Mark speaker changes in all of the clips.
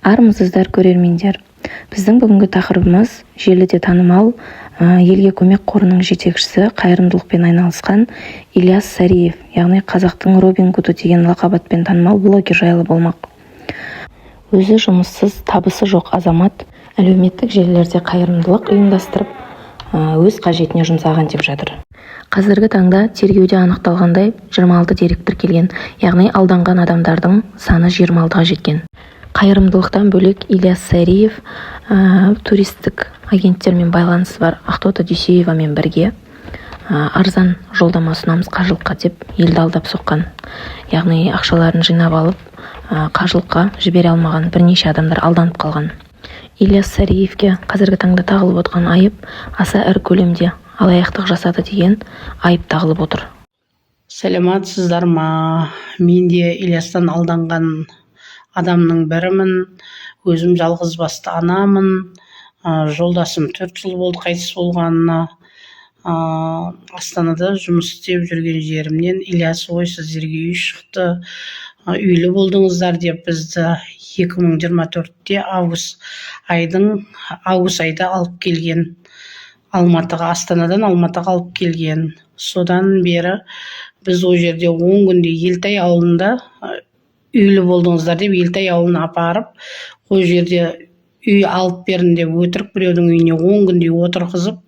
Speaker 1: Армысыздар көрермендер. Біздің бүгінгі тақырыбымыз желіде танымал елге көмек қорының жетекшісі, қайырымдылықпен айналысқан Ильяс Сариев, яғни қазақтың Робин Гуды деген лақапатпен танымал блогер жайлы болмақ. Өзі жұмыссыз, табысы жоқ азамат әлеуметтік желілерде қайырымдылық ұйымдастырып, өз қажетіне жұмсаған деп жатыр. Қазіргі таңда тергеуде анықталғандай 26 дерек тіркелген, яғни алданған адамдардың саны 26-ға жеткен. Қайырымдылықтан бөлек Ильяс Сариев туристік агенттермен байланысы бар Ақтоты Дүйсеевамен бірге арзан жолдама ұсынамыз қажылыққа деп елді алдап соққан. Яғни ақшаларын жинап алып, қажылыққа жібере алмаған бірнеше адамдар алданып қалған. Ильяс Сариевке қазіргі таңда тағылып отырған айып аса ірі көлемде алаяқтық жасады деген айып тағылып отыр.
Speaker 2: Сәлематсыздар ма? Мен де Ильястан алданған адамның бірімін. Өзім жалғыз басты анамын. Жолдасым 4 жыл болды қайтыс болғанына. Астанада жұмыс істеп жүрген жерімнен Ильяс ой сіздерге үй шықты, үйлі болдыңыздар деп бізді 2024-те август айда алып келген. Астанадан Алматыға алып келген. Содан бері біз ол жерде 10 күнде Елтай ауылында үйлі болдыңыздар деп Елтай ауылына апарып, ол жерде үй алып берін деп өтірік біреудің үйіне 10 күндей отырғызып,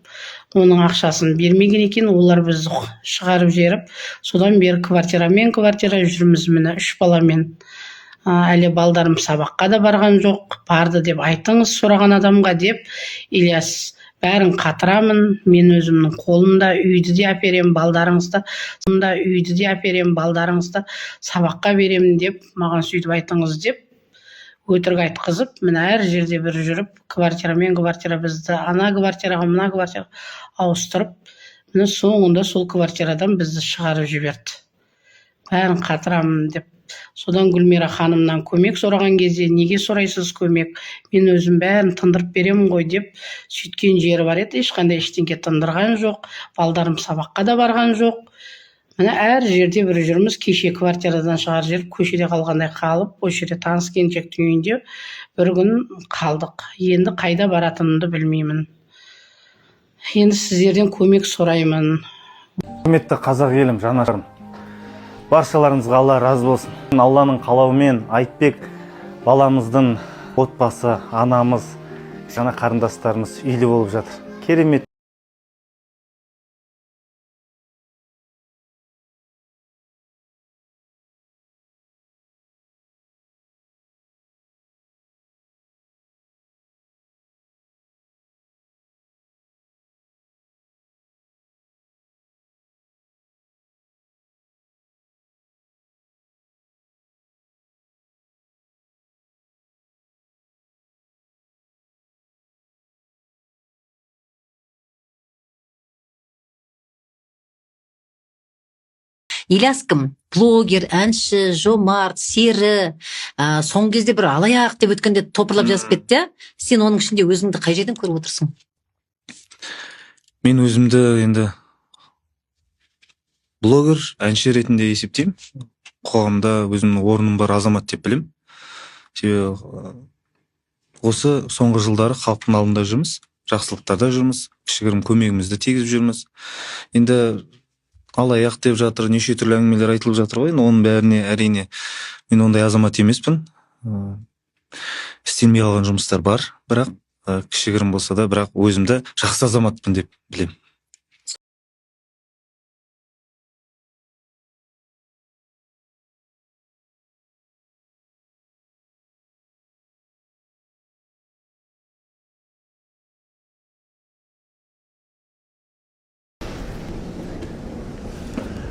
Speaker 2: оның ақшасын бермеген екен. Олар бізді шығарып жеріп, содан бері квартира жүрміз, міне 3 баламен. Әлі балдарым сабаққа да барған жоқ. Барды деп айтыңыз сұраған адамға деп Ильяс бәрін қатырамын, мен өзімнің қолымда үйді де әперем, балдарыңызды сабаққа беремін деп маған сөйтіп айтыңыз деп өтірік айтқызып, міне әр жерде бір жүріп, квартира бізді ана квартираға, мына квартираға ауыстырып, міне соңында сол квартирадан бізді шығарып жіберді. Бәрін қатырамын деп. Содан Гүлмира ханымнан көмек сұраған кезде, неге сұрайсыз көмек? Мен өзім бәрін тындырып беремін ғой деп сөйткен жері бар еді. Ешқандай ештеңке тындырған жоқ. Балдарым сабаққа да барған жоқ. Міне әр жерде бір жүрміз. Кеше квартирадан шығарып жіберіп, көшеде қалғандай қалып, осы жерде таныс келіншектің үйінде бір күн қалдық. Енді қайда баратынымды білмеймін. Енді сіздерден көмек сұраймын.
Speaker 3: Құрметті қазақ елім, жанашырым. Баршаларыңызға Алла разы болсын. Алланың қалауымен Айтбек баламыздың отбасы, анамыз, жаңа қарындастарымыз үйлі болып жатыр. Керемет.
Speaker 4: Ильяс кім? Блогер, әнші, жомарт, сері, соңғы кезде бір алаяқ деп өткенде топырлап жазып кетті. Сен оның ішінде өзіңді қай жерден көріп отырсың?
Speaker 3: Мен өзімді енді блогер, әнші ретінде есептеймін. Қоғамда өзімнің орным бар азамат деп білем. Осы соңғы жылдары халықтың алдында жүрміз, жақсылықтарда жүрміз, кішігірім көмегімізді тигізіп жүрміз. Енді алаяқ деп жатыр, неше түрлі әңгімелер айтылып жатыр ғой. Оның бәріне әрине мен ондай азамат емеспін. Істелмей қалған жұмыстар бар, бірақ кішігірім болса да, бірақ өзімді жақсы азаматпын деп білем.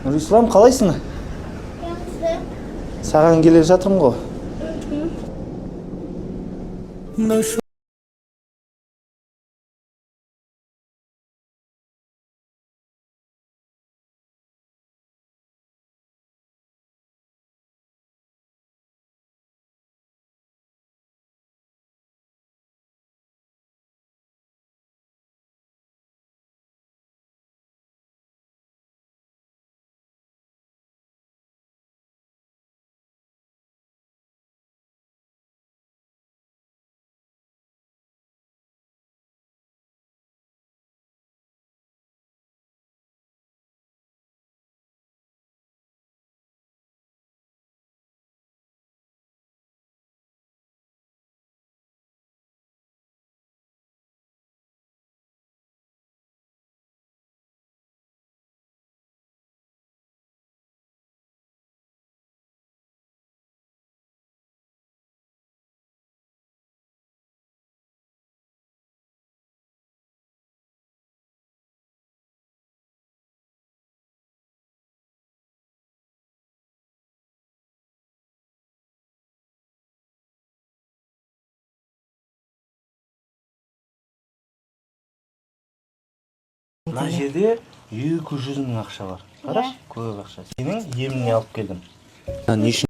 Speaker 3: Нұрислам, қалайсың? Саған келе жатырмын ғой.
Speaker 5: мына жерде 200 мың ақша бар. Қараш, көп ақша. Сенің еміне алып келдім. Не үшін?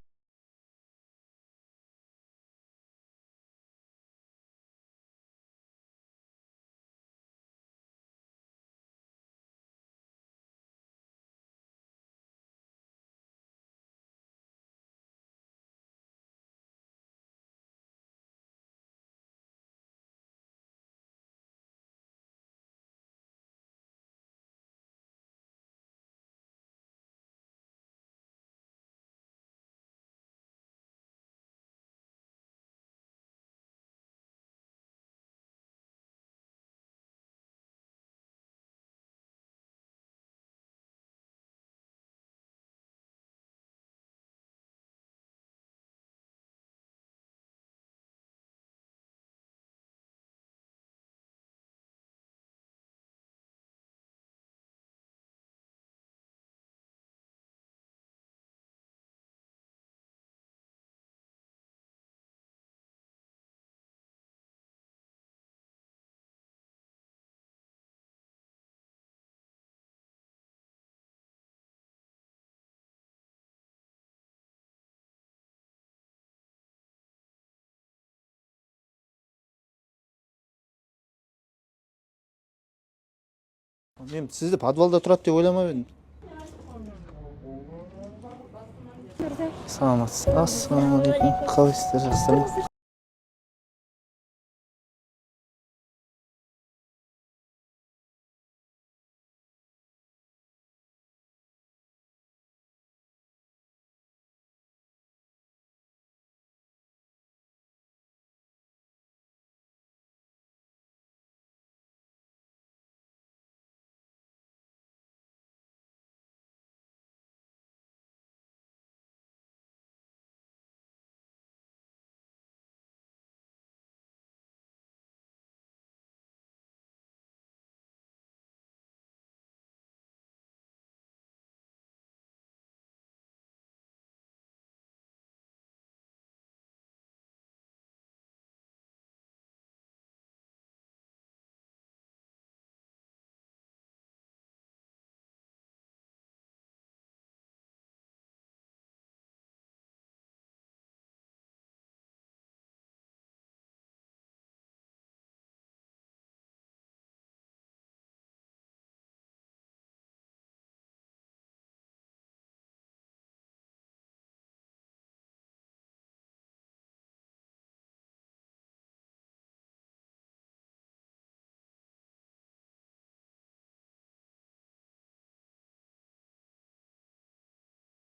Speaker 3: Мен сізді подвалда тұрады деп ойламап едім. Саламатсыз. Ассалаумағалейкум. Қалайсыздар, жақсылар ма?